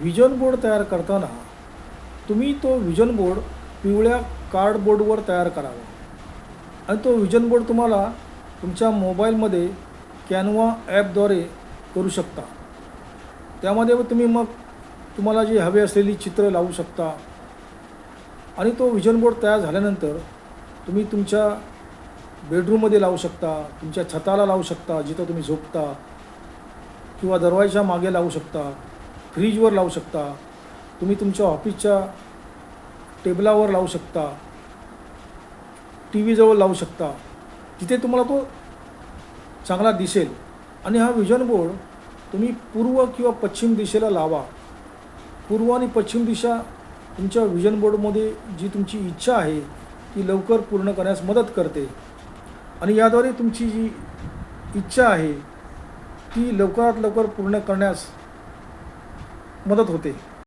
Vision board तयार करताना तुम्ही तो विजन बोर्ड पिवळ्या कार्डबोर्डवर तयार करावा आणि तो विजन बोर्ड तुम्हाला तुमच्या मोबाईलमध्ये कॅनवा ॲपद्वारे करू शकता। त्यामध्ये तुम्ही मग तुम्हाला जी हवी असलेली चित्र लावू शकता आणि तो विजन बोर्ड तयार झाल्यानंतर तुम्ही तुमच्या बेडरूममध्ये लावू शकता, तुमच्या छताला लावू शकता जिथं तुम्ही झोपता, किंवा दरवाजाच्या मागे लावू शकता, फ्रीजवर लावू शकता, तुम्ही तुमच्या ऑफिसच्या टेबलावर लावू शकता, टी व्हीजवळ लावू शकता, तिथे तुम्हाला तो चांगला दिसेल। आणि हा विजन बोर्ड तुम्ही पूर्व किंवा पश्चिम दिशेला लावा। पूर्व आणि पश्चिम दिशा तुमच्या विजन बोर्डमध्ये जी तुमची इच्छा आहे ती लवकर पूर्ण करण्यास मदत करते आणि याद्वारे तुमची जी इच्छा आहे ती लवकरात लवकर पूर्ण करण्यास मदत होते।